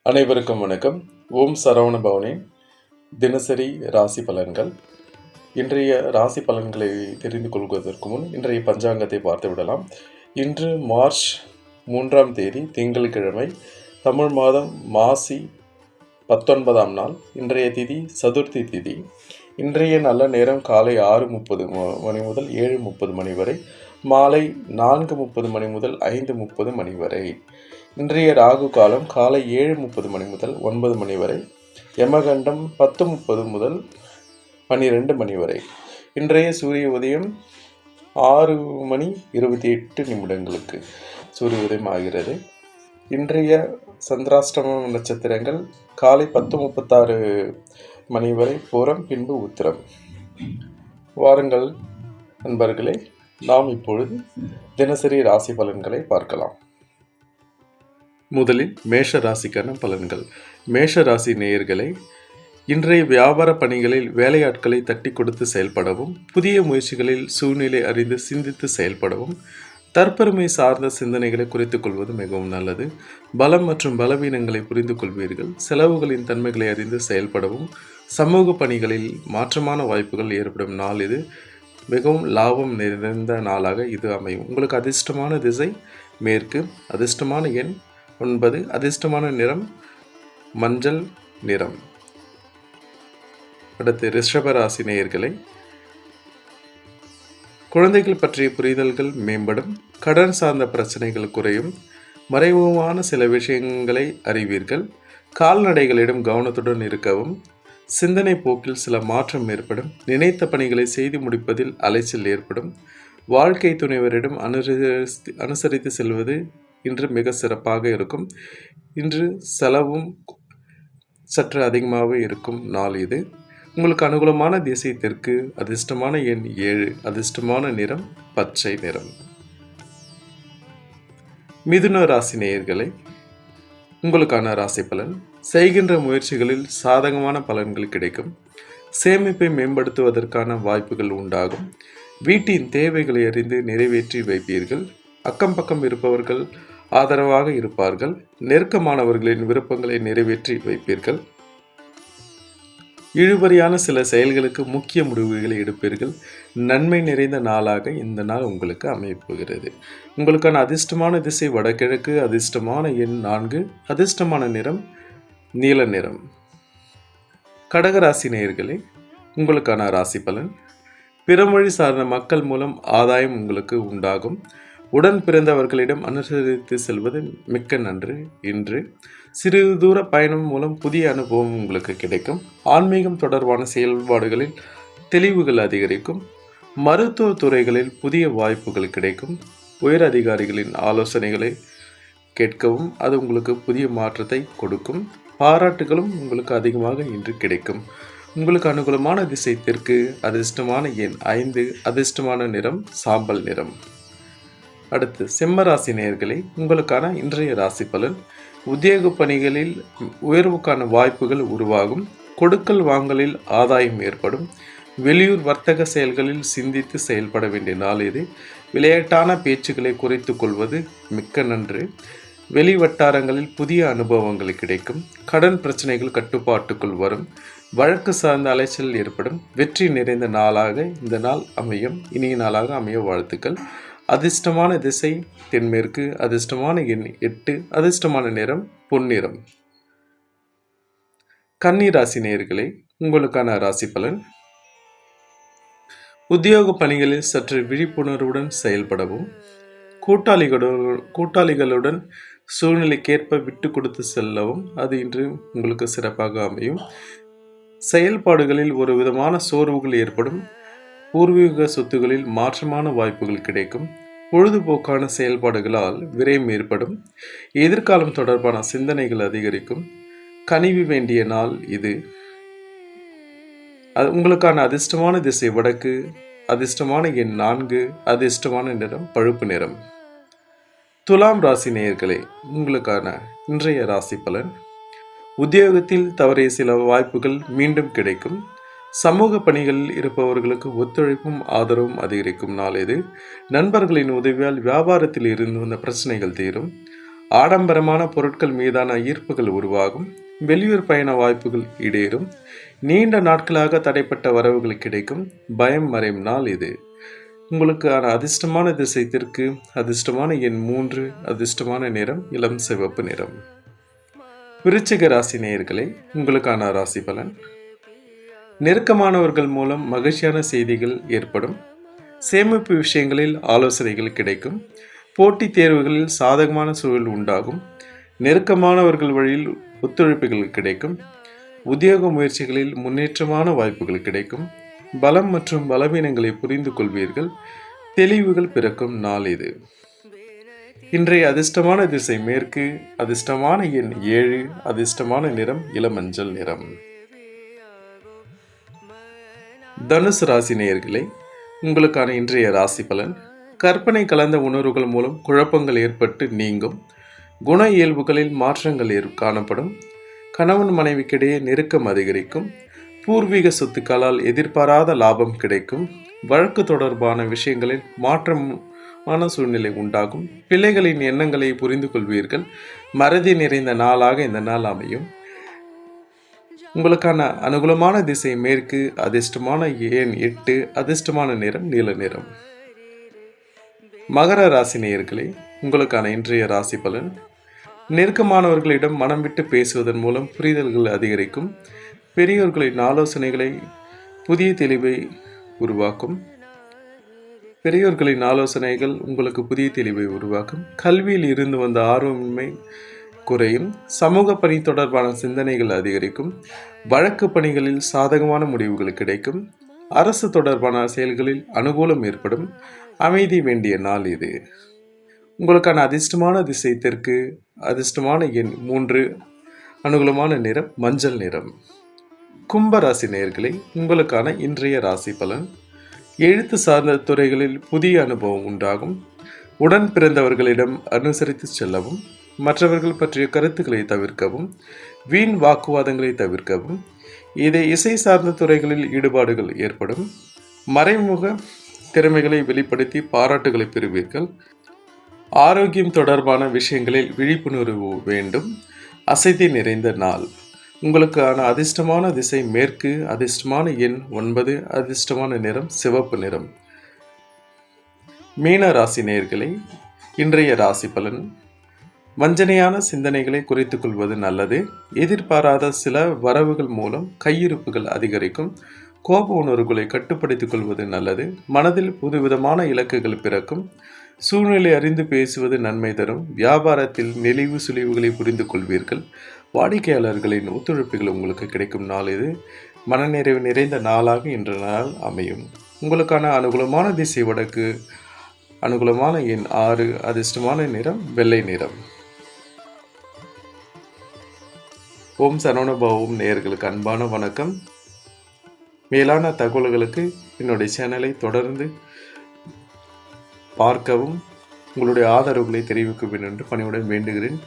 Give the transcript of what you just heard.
அனைவருக்கும் வணக்கம். ஓம் சரவண பவனின் தினசரி ராசி பலன்கள். இன்றைய ராசி பலன்களை தெரிந்து கொள்வதற்கு முன் இன்றைய பஞ்சாங்கத்தை பார்த்து விடலாம். இன்று மார்ச் 3ஆம் தேதி திங்கட்கிழமை, தமிழ் மாதம் மாசி 19ஆம் நாள். இன்றைய திதி சதுர்த்தி திதி. இன்றைய நல்ல நேரம் காலை 6:30 மணி முதல் 7:30 மணி வரை, மாலை 4:30 மணி முதல் 5:30 மணி வரை. இன்றைய ராகு காலம் காலை 7:30 மணி முதல் 9 மணி வரை, யமகண்டம் 10:30 முதல் 12 மணி வரை. இன்றைய சூரிய உதயம் 6:28 சூரிய உதயம் ஆகிறது. இன்றைய சந்திராஷ்டம நட்சத்திரங்கள் காலை 10:36 மணி வரை பூரம், பின்பு உத்திரம். வாருங்கள் நண்பர்களே, நாம் இப்பொழுது தினசரி ராசி பலன்களை பார்க்கலாம். முதலில் மேஷ ராசிக்கான பலன்கள். மேஷ ராசி நேயர்களை, இன்றைய வியாபார பணிகளில் வேலையாட்களை தட்டி கொடுத்து செயல்படவும், புதிய முயற்சிகளில் சூழ்நிலை அறிந்து சிந்தித்து செயல்படவும், தற்பெருமை சார்ந்த சிந்தனைகளை குறைத்துக் கொள்வது மிகவும் நல்லது. பலம் மற்றும் பலவீனங்களை புரிந்து கொள்வீர்கள். செலவுகளின் தன்மைகளை அறிந்து செயல்படவும், சமூக பணிகளில் மாற்றமான வாய்ப்புகள் ஏற்படும் நாள் இது. மிகவும் லாபம் நிறைந்த நாளாக இது அமையும். உங்களுக்கு அதிர்ஷ்டமான திசை மேற்கு, அதிர்ஷ்டமான எண் 9, அதிர்ஷ்டமான நிறம் மஞ்சள் நிறம். அடுத்து ரிஷபராசி நேயர்களை, குழந்தைகள் பற்றிய புரிதல்கள் மேம்படும். கடன் சார்ந்த பிரச்சனைகள் குறையும். மறைமுகமான சில விஷயங்களை அறிவீர்கள். கால்நடைகளிடம் கவனத்துடன் இருக்கவும். சிந்தனை போக்கில் சில மாற்றம் ஏற்படும். நினைத்த பணிகளை செய்து முடிப்பதில் அலைச்சல் ஏற்படும். வாழ்க்கை துணைவரிடம் அனுசரித்து செல்வது இன்று மிக சிறப்பாக இருக்கும். இன்று செலவும் சற்று அதிகமாக இருக்கும் நாள் இது. உங்களுக்கு அனுகூலமான திசை தெற்கு, அதிர்ஷ்டமான எண் 7, அதிர்ஷ்டமான நிறம் பச்சை நிறம். மிதுன ராசி நேயர்களை, உங்களுக்கான ராசி பலன். செய்கின்ற முயற்சிகளில் சாதகமான பலன்கள் கிடைக்கும். சேமிப்பை மேம்படுத்துவதற்கான வாய்ப்புகள் உண்டாகும். வீட்டின் தேவைகளை அறிந்து நிறைவேற்றி வைப்பீர்கள். அக்கம் பக்கம் இருப்பவர்கள் ஆதரவாக இருப்பார்கள். நெருக்கமானவர்களின் விருப்பங்களை நிறைவேற்றி வைப்பீர்கள். இழுபறியான சில செயல்களுக்கு முக்கிய முடிவுகளை எடுப்பீர்கள். நன்மை நிறைந்த நாளாக இந்த நாள் உங்களுக்கு அமைப்புகிறது. உங்களுக்கான அதிர்ஷ்டமான திசை வடகிழக்கு, அதிர்ஷ்டமான எண் 4, அதிர்ஷ்டமான நிறம் நீல நிறம். கடகராசி நேயர்களே, உங்களுக்கான ராசி பலன். பிறமொழி சார்ந்த மக்கள் மூலம் ஆதாயம் உங்களுக்கு உண்டாகும். உடன் பிறந்தவர்களிடம் அனுசரித்து செல்வது மிக்க நன்று. இன்று சிறு தூர பயணம் மூலம் புதிய அனுபவம் உங்களுக்கு கிடைக்கும். ஆன்மீகம் தொடர்பான செயல்பாடுகளில் தெளிவுகள் அதிகரிக்கும். மருத்துவ துறைகளில் புதிய வாய்ப்புகள் கிடைக்கும். உயர் அதிகாரிகளின் ஆலோசனைகளை கேட்கவும் அது உங்களுக்கு புதிய மாற்றத்தை கொடுக்கும். பாராட்டுகளும் உங்களுக்கு அதிகமாக இன்று கிடைக்கும். உங்களுக்கு அனுகூலமான திசை தெற்கு, அதிர்ஷ்டமான எண் 5, அதிர்ஷ்டமான நிறம் சாம்பல் நிறம். அடுத்து சிம்மராசி நேயர்களே, உங்களுக்கான இன்றைய ராசி பலன். உத்தியோக பணிகளில் உயர்வுக்கான வாய்ப்புகள் உருவாகும். கொடுக்கல் வாங்கலில் ஆதாயம் ஏற்படும். வெளியூர் வர்த்தக செயல்களில் சிந்தித்து செயல்பட வேண்டிய நாள் இது. விளையாட்டான பேச்சுக்களை குறைத்து கொள்வது மிக்க நன்று. வெளி வட்டாரங்களில் புதிய அனுபவங்கள் கிடைக்கும். கடன் பிரச்சனைகள் கட்டுப்பாட்டுக்குள் வரும். வழக்கு சார்ந்த அலைச்சல் ஏற்படும். வெற்றி நிறைந்த நாளாக இந்த நாள் அமையும். இனிய நாளாக அமைய வாழ்த்துக்கள். அதிர்ஷ்டமான திசை தென்மேற்கு, அதிர்ஷ்டமான எண் 8, அதிர்ஷ்டமான நிறம் பொன்னிறம். கன்னி ராசி நேயர்களே, உங்களுக்கான ராசி பலன். உத்தியோக பணிகளில் சற்று விழிப்புணர்வுடன் செயல்படவும், கூட்டாளிகளுடன் சூழ்நிலைக்கேற்ப விட்டு கொடுத்து செல்லவும் அது இன்று உங்களுக்கு சிறப்பாக அமையும். செயல்பாடுகளில் ஒரு விதமான சோர்வுகள் ஏற்படும். பூர்வீக சொத்துகளில் மாற்றமான வாய்ப்புகள் கிடைக்கும். பொழுதுபோக்கான செயல்பாடுகளால் விரயம் ஏற்படும். எதிர்காலம் தொடர்பான சிந்தனைகள் அதிகரிக்கும். கனிவு வேண்டிய நாள் இது. உங்களுக்கான அதிர்ஷ்டமான திசை வடக்கு, அதிர்ஷ்டமான எண் 4, அதிர்ஷ்டமான நிறம் பழுப்பு நிறம். துலாம் ராசி நேயர்களே, உங்களுக்கான இன்றைய ராசி பலன். உத்தியோகத்தில் தவறிய சில வாய்ப்புகள் மீண்டும் கிடைக்கும். சமூக பணிகளில் இருப்பவர்களுக்கு ஒத்துழைப்பும் ஆதரவும் அதிகரிக்கும் நாள் இது. நண்பர்களின் உதவியால் வியாபாரத்தில் இருந்து வந்த பிரச்சனைகள் தீரும். ஆடம்பரமான பொருட்கள் மீதான ஈர்ப்புகள் உருவாகும். வெளியூர் பயண வாய்ப்புகள் ஈடேறும். நீண்ட நாட்களாக தடைப்பட்ட வரவுகள் கிடைக்கும். பயம் மறையும் நாள் இது. உங்களுக்கான அதிர்ஷ்டமான திசை தெற்கு, அதிர்ஷ்டமான எண் 3, அதிர்ஷ்டமான நிறம் இளம் சிவப்பு நிறம். விருச்சிக ராசி நேயர்களே, உங்களுக்கான ராசி பலன். நெருக்கமானவர்கள் மூலம் மகிழ்ச்சியான செய்திகள் ஏற்படும். சேமிப்பு விஷயங்களில் ஆலோசனைகள் கிடைக்கும். போட்டித் தேர்வுகளில் சாதகமான சூழல் உண்டாகும். நெருக்கமானவர்கள் வழியில் ஒத்துழைப்புகள் கிடைக்கும். உத்தியோக முயற்சிகளில் முன்னேற்றமான வாய்ப்புகள் கிடைக்கும். பலம் மற்றும் பலவீனங்களை புரிந்து கொள்வீர்கள். தெளிவுகள் பிறக்கும் நாள் இது. இன்றைய அதிர்ஷ்டமான திசை மேற்கு, அதிர்ஷ்டமான எண் 7, அதிர்ஷ்டமான நிறம் இளமஞ்சள் நிறம். தனுசு ராசி நேயர்களே, உங்களுக்கான இன்றைய ராசி பலன். கற்பனை கலந்த உணர்வுகள் மூலம் குழப்பங்கள் ஏற்பட்டு நீங்கும். குண இயல்புகளில் மாற்றங்கள் காணப்படும். கணவன் மனைவிக்கிடையே நெருக்கம் அதிகரிக்கும். பூர்வீக சொத்துக்களால் எதிர்பாராத லாபம் கிடைக்கும். வழக்கு தொடர்பான விஷயங்களில் மாற்றமான சூழ்நிலை உண்டாகும். பிள்ளைகளின் எண்ணங்களை புரிந்து கொள்வீர்கள். மறதி நிறைந்த நாளாக இந்த நாள் அமையும். உங்களுக்கான அனுகூலமான திசை மேற்கு, அதிர்ஷ்டமான எண் 8, அதிர்ஷ்டமான நிறம் நீல நிறம். மகர ராசி நேயர்களே, உங்களுக்கான இன்றைய ராசி பலன். நெருக்கமானவர்களிடம் மனம் விட்டு பேசுவதன் மூலம் புரிதல்கள் அதிகரிக்கும். பெரியோர்களின் ஆலோசனைகளை புதிய தெளிவை உருவாக்கும். பெரியோர்களின் ஆலோசனைகள் உங்களுக்கு புதிய தெளிவை உருவாக்கும். கல்வியில் இருந்து வந்த ஆர்வமின்மை குறையும். சமூக பணி தொடர்பான சிந்தனைகள் அதிகரிக்கும். வழக்கு பணிகளில் சாதகமான முடிவுகள் கிடைக்கும். அரசு தொடர்பான செயல்களில் அனுகூலம் ஏற்படும். அமைதி வேண்டிய நாள் இது. உங்களுக்கான அதிர்ஷ்டமான திசை தெற்கு, அதிர்ஷ்டமான எண் 3, அனுகூலமான நிறம் மஞ்சள் நிறம். கும்பராசி நேயர்களே, உங்களுக்கான இன்றைய ராசி பலன். எழுத்து சார்ந்த துறைகளில் புதிய அனுபவம் உண்டாகும். உடன் பிறந்தவர்களிடம் அனுசரித்து செல்லவும். மற்றவர்கள் பற்றிய கருத்துக்களை தவிர்க்கவும். வீண் வாக்குவாதங்களை தவிர்க்கவும். இசை சார்ந்த துறைகளில் ஈடுபாடுகள் ஏற்படும். மறைமுக திறமைகளை வெளிப்படுத்தி பாராட்டுகளை பெறுவீர்கள். ஆரோக்கியம் தொடர்பான விஷயங்களில் விழிப்புணர்வு வேண்டும். அசதி நிறைந்த நாள். உங்களுக்கான அதிர்ஷ்டமான திசை மேற்கு, அதிர்ஷ்டமான எண் 9, அதிர்ஷ்டமான நிறம் சிவப்பு நிறம். மீன ராசி நேயர்களே, இன்றைய ராசி பலன். வஞ்சனையான சிந்தனைகளை குறைத்துக் கொள்வது நல்லது. எதிர்பாராத சில வரவுகள் மூலம் கையிருப்புகள் அதிகரிக்கும். கோப உணர்வுகளை கட்டுப்படுத்திக் கொள்வது நல்லது. மனதில் புதுவிதமான இலக்குகள் பிறக்கும். சூழ்நிலை அறிந்து பேசுவது நன்மை தரும். வியாபாரத்தில் நெளிவு சுழிவுகளை புரிந்து கொள்வீர்கள். வாடிக்கையாளர்களின் ஒத்துழைப்புகள் உங்களுக்கு கிடைக்கும் நாள் இது. மனநிறைவு நிறைந்த நாளாக இன்று நாள் அமையும். உங்களுக்கான அனுகூலமான திசை வடக்கு, அனுகூலமான எண் 6, அதிர்ஷ்டமான நிறம் வெள்ளை நிறம். ஓம் சரவணபவம் நேயர்களுக்கு அன்பான வணக்கம். மேலான தகவல்களுக்கு என்னுடைய சேனலை தொடர்ந்து பார்க்கவும், உங்களுடைய ஆதரவுகளை தெரிவிக்க வேண்டும் என்று பணிவுடன் வேண்டுகிறேன்.